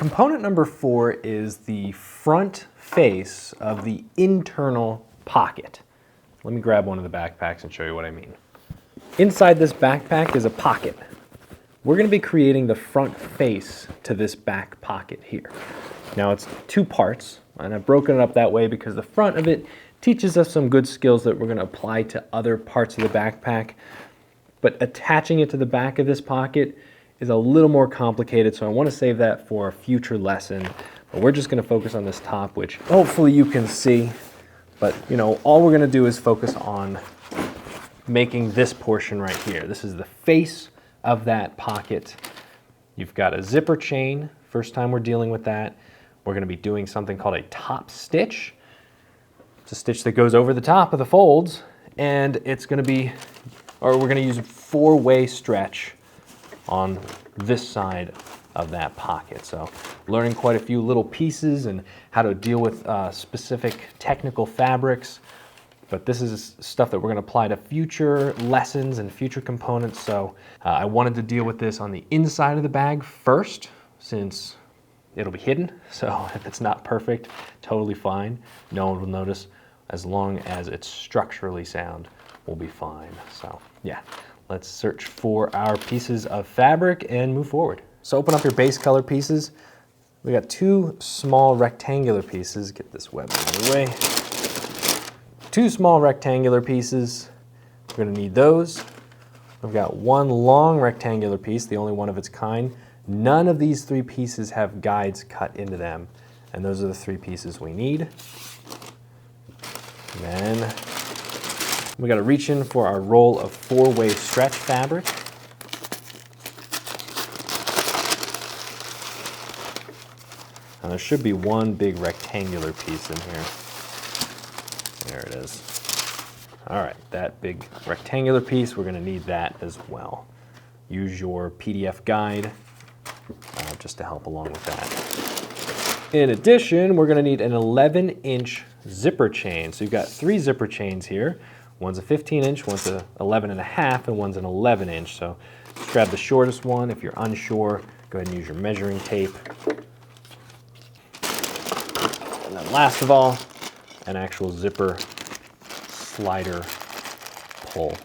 Component number 4 is the front face of the internal pocket. Let me grab one of the backpacks and show you what I mean. Inside this backpack is a pocket. We're going to be creating the front face to this back pocket here. Now it's 2 parts, and I've broken it up that way because the front of it teaches us some good skills that we're going to apply to other parts of the backpack. But attaching it to the back of this pocket is a little more complicated, so I want to save that for a future lesson. But we're just going to focus on this top, which hopefully you can see. But you know, all we're going to do is focus on making this portion right here. This is the face of that pocket. You've got a zipper chain. First time we're dealing with that. We're going to be doing something called a top stitch. It's a stitch that goes over the top of the folds, and it's going to be, or we're going to use a 4-way stretch on this side of that pocket. So learning quite a few little pieces and how to deal with specific technical fabrics. But this is stuff that we're going to apply to future lessons and future components. So I wanted to deal with this on the inside of the bag first, since it'll be hidden. So if it's not perfect, totally fine. No one will notice. As long as it's structurally sound, we'll be fine. So yeah, let's search for our pieces of fabric and move forward. So open up your base color pieces. We got 2 small rectangular pieces. Get this web out of the way. 2 small rectangular pieces. We're going to need those. We've got 1 long rectangular piece, the only one of its kind. None of these 3 pieces have guides cut into them, and those are the 3 pieces we need. And then we got to reach in for our roll of 4-way stretch fabric. Now there should be 1 big rectangular piece in here. There it is. All right, that big rectangular piece, we're going to need that as well. Use your PDF guide just to help along with that. In addition, we're going to need an 11-inch zipper chain. So you've got 3 zipper chains here. One's a 15-inch, one's a 11.5, and one's an 11-inch. So just grab the shortest one. If you're unsure, go ahead and use your measuring tape. And then last of all, an actual zipper slider pull.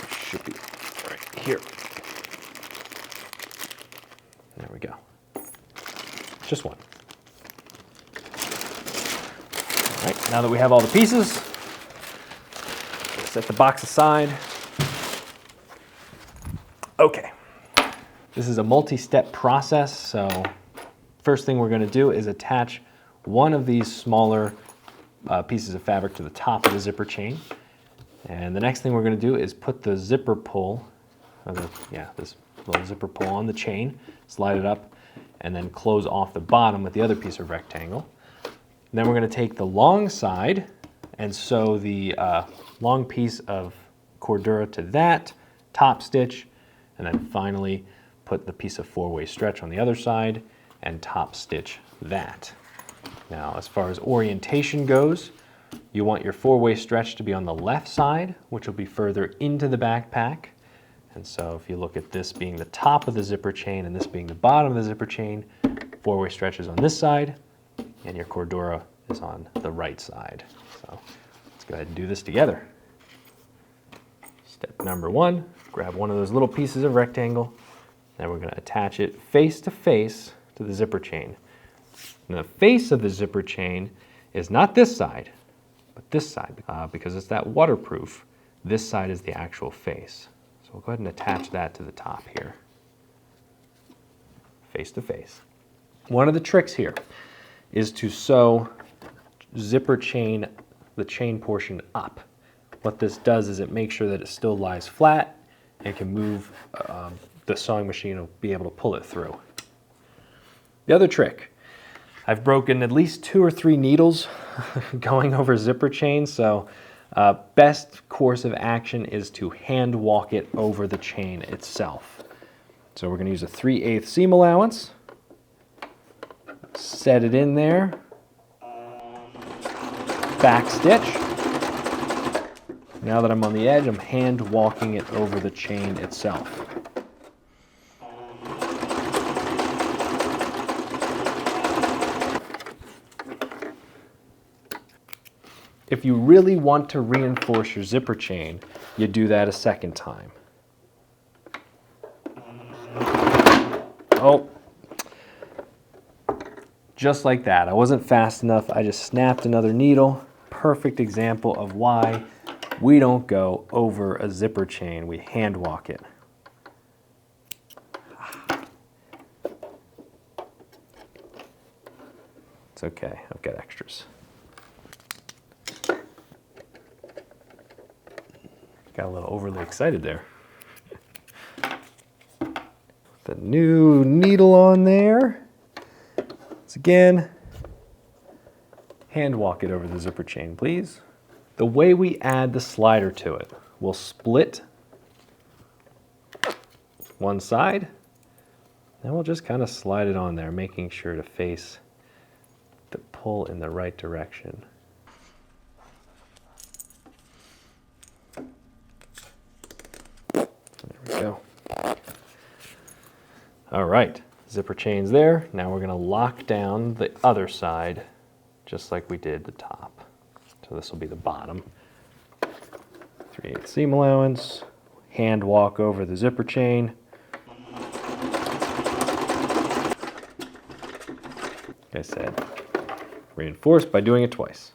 Should be right here. There we go. Just 1. All right, now that we have all the pieces, set the box aside. Okay, this is a multi-step process, so first thing we're going to do is attach one of these smaller pieces of fabric to the top of the zipper chain. And the next thing we're going to do is put the zipper pull, this little zipper pull on the chain, slide it up, and then close off the bottom with the other piece of rectangle. And then we're going to take the long side and sew the long piece of Cordura to that, top stitch, and then finally put the piece of 4-way stretch on the other side and top stitch that. Now, as far as orientation goes, you want your 4-way stretch to be on the left side, which will be further into the backpack. And so if you look at this being the top of the zipper chain and this being the bottom of the zipper chain, 4-way stretch is on this side and your Cordura is on the right side. So let's go ahead and do this together. Step number 1, grab one of those little pieces of rectangle, and we're going to attach it face to face to the zipper chain. And the face of the zipper chain is not this side, but this side, because it's that waterproof. This side is the actual face. So we'll go ahead and attach that to the top here, face to face. One of the tricks here is to sew zipper chain, the chain portion up. What this does is it makes sure that it still lies flat and can move, the sewing machine will be able to pull it through. The other trick, I've broken at least 2 or 3 needles going over zipper chains, so best course of action is to hand walk it over the chain itself. So we're going to use a 3/8 seam allowance, set it in there, back stitch. Now that I'm on the edge, I'm hand walking it over the chain itself. If you really want to reinforce your zipper chain, you do that a second time. Oh, just like that. I wasn't fast enough. I just snapped another needle. Perfect example of why we don't go over a zipper chain. We hand walk it. It's okay, I've got extras. Got a little overly excited there. The new needle on there. Once again, hand walk it over the zipper chain, please. The way we add the slider to it, we'll split one side, then we'll just kind of slide it on there, making sure to face the pull in the right direction. There we go. All right, zipper chain's there. Now we're gonna lock down the other side, just like we did the top. So this will be the bottom. 3/8 seam allowance, hand walk over the zipper chain. Like I said, reinforce by doing it twice.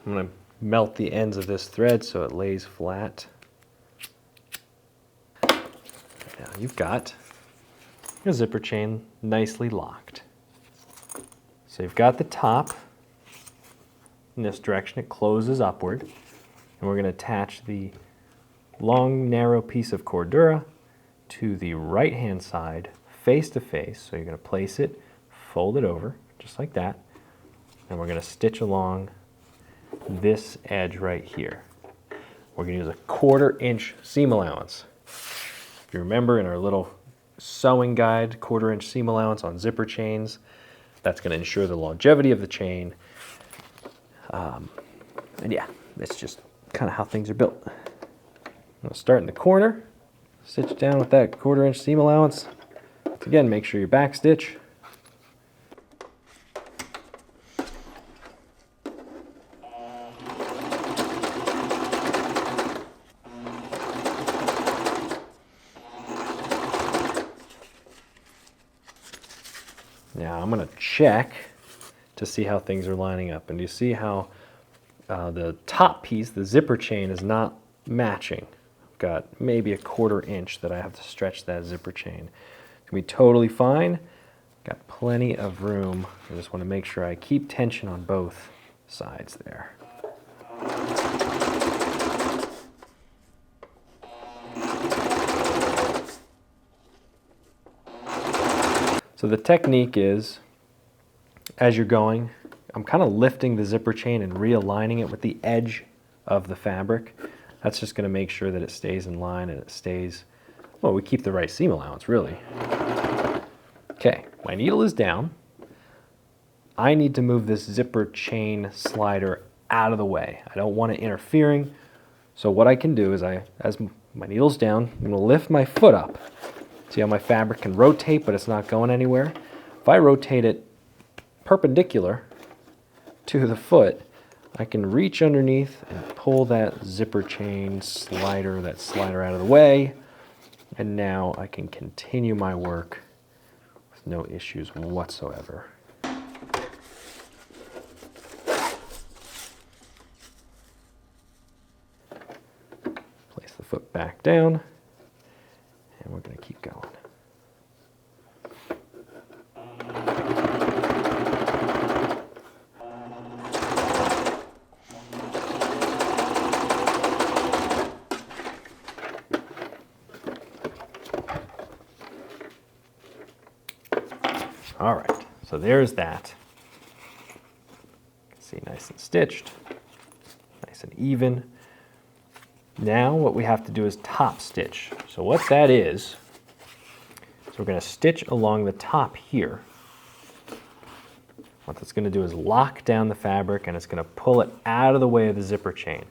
I'm going to melt the ends of this thread so it lays flat. Now you've got your zipper chain nicely locked. So you've got the top in this direction, it closes upward, and we're going to attach the long narrow piece of cordura to the right hand side face to face. So you're going to place it, fold it over just like that, and we're going to stitch along this edge right here. We're going to use a 1/4 inch seam allowance. If you remember in our little sewing guide, 1/4 inch seam allowance on zipper chains, that's going to ensure the longevity of the chain. And yeah, that's just kind of how things are built. I'm going to start in the corner, stitch down with that 1/4 inch seam allowance. Again, make sure you back stitch. Now I'm going to check to see how things are lining up. And you see how the top piece, the zipper chain, is not matching. I've got maybe a 1/4 inch that I have to stretch that zipper chain. It's going to be totally fine. Got plenty of room. I just want to make sure I keep tension on both sides there. So the technique is, as you're going, I'm kind of lifting the zipper chain and realigning it with the edge of the fabric. That's just going to make sure that it stays in line and it stays, well, we keep the right seam allowance, really. Okay, my needle is down. I need to move this zipper chain slider out of the way. I don't want it interfering. So what I can do is as my needle's down, I'm going to lift my foot up. See how my fabric can rotate, but it's not going anywhere? If I rotate it perpendicular to the foot, I can reach underneath and pull that zipper chain slider, that slider out of the way, and now I can continue my work with no issues whatsoever. Place the foot back down, and we're going to keep going. All right, so there's that. See, nice and stitched, nice and even. Now what we have to do is top stitch. So what that is we're going to stitch along the top here. What that's going to do is lock down the fabric, and it's going to pull it out of the way of the zipper chain.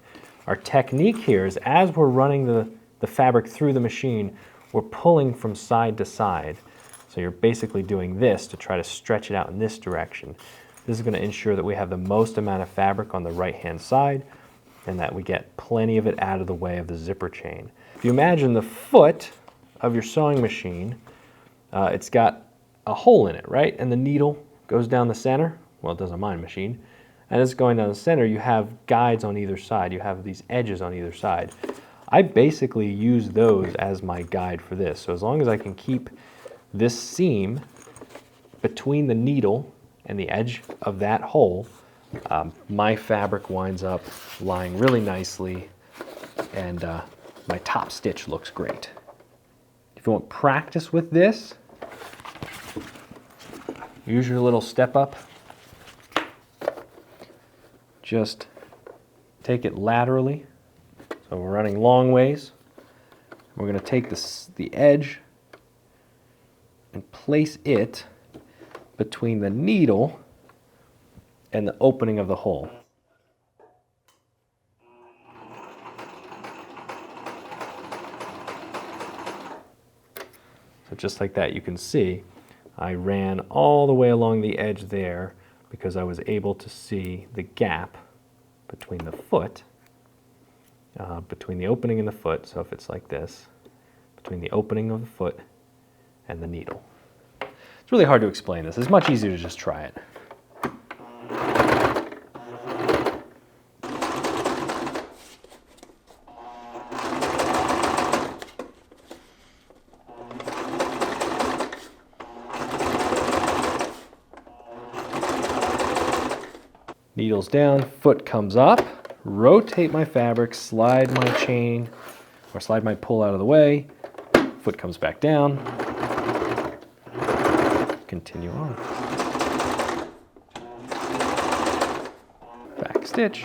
Our technique here is, as we're running the fabric through the machine, we're pulling from side to side. So you're basically doing this to try to stretch it out in this direction. This is going to ensure that we have the most amount of fabric on the right-hand side and that we get plenty of it out of the way of the zipper chain. If you imagine the foot of your sewing machine, it's got a hole in it, right? And the needle goes down the center. Well, it does on my machine. And it's going down the center. You have guides on either side. You have these edges on either side. I basically use those as my guide for this. So as long as I can keep this seam between the needle and the edge of that hole, my fabric winds up lying really nicely, and my top stitch looks great. If you want practice with this, use your little step up. Just take it laterally. So we're running long ways. We're going to take the edge and place it between the needle and the opening of the hole. So just like that, you can see I ran all the way along the edge there because I was able to see the gap between the foot, between the opening in the foot, so if it's like this, between the opening of the foot and the needle. It's really hard to explain this. It's much easier to just try it. Needles down, foot comes up, rotate my fabric, slide my chain, or slide my pull out of the way, foot comes back down, continue on. Back stitch.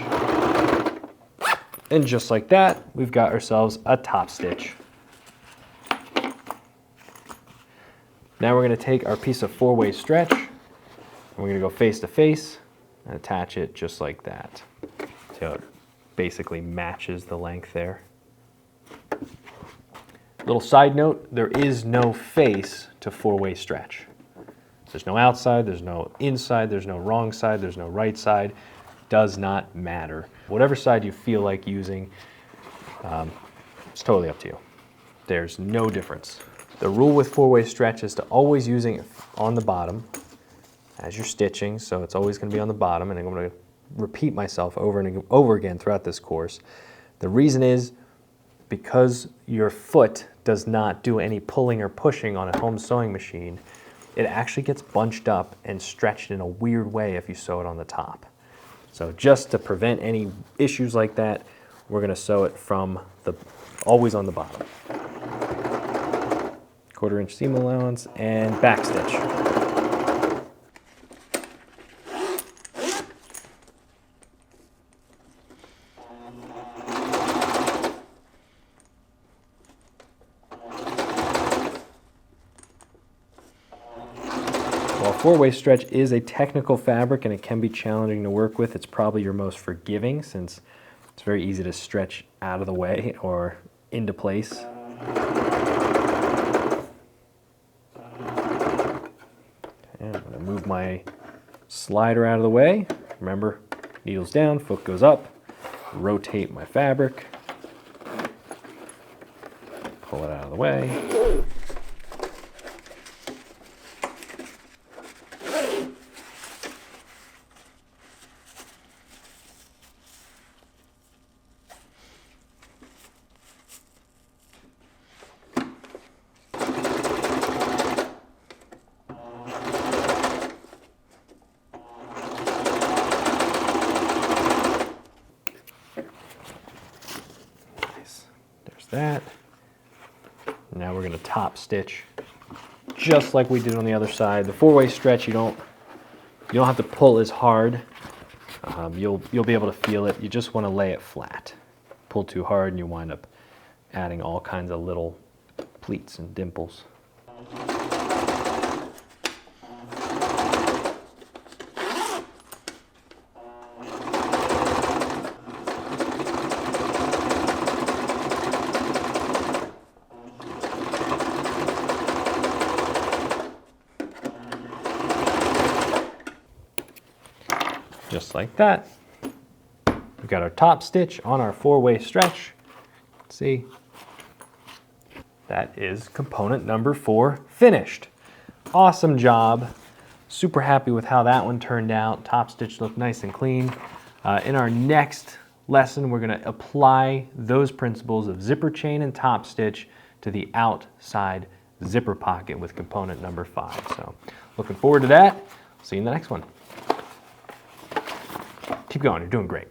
And just like that, we've got ourselves a top stitch. Now we're going to take our piece of 4-way stretch, and we're going to go face to face and attach it just like that. So it basically matches the length there. Little side note, there is no face to 4-way stretch. There's no outside, there's no inside, there's no wrong side, there's no right side. Does not matter. Whatever side you feel like using, it's totally up to you. There's no difference. The rule with 4-way stretch is to always using it on the bottom as you're stitching, so it's always going to be on the bottom, and I'm going to repeat myself over and over again throughout this course. The reason is because your foot does not do any pulling or pushing on a home sewing machine, it actually gets bunched up and stretched in a weird way if you sew it on the top. So just to prevent any issues like that, we're going to sew it from always on the bottom. 1/4 inch seam allowance and back stitch. While 4-way stretch is a technical fabric and it can be challenging to work with, it's probably your most forgiving since it's very easy to stretch out of the way or into place. And I'm going to move my slider out of the way. Remember, needles down, foot goes up, rotate my fabric, pull it out of the way. That. Now we're going to top stitch just like we did on the other side. The 4-way stretch, you don't have to pull as hard. You'll be able to feel it. You just want to lay it flat. Pull too hard and you wind up adding all kinds of little pleats and dimples. just like that. We've got our top stitch on our 4-way stretch. See, that is component number 4 finished. Awesome job. Super happy with how that one turned out. Top stitch looked nice and clean. In our next lesson, we're going to apply those principles of zipper chain and top stitch to the outside zipper pocket with component number 5. So looking forward to that. See you in the next one. Keep going, you're doing great.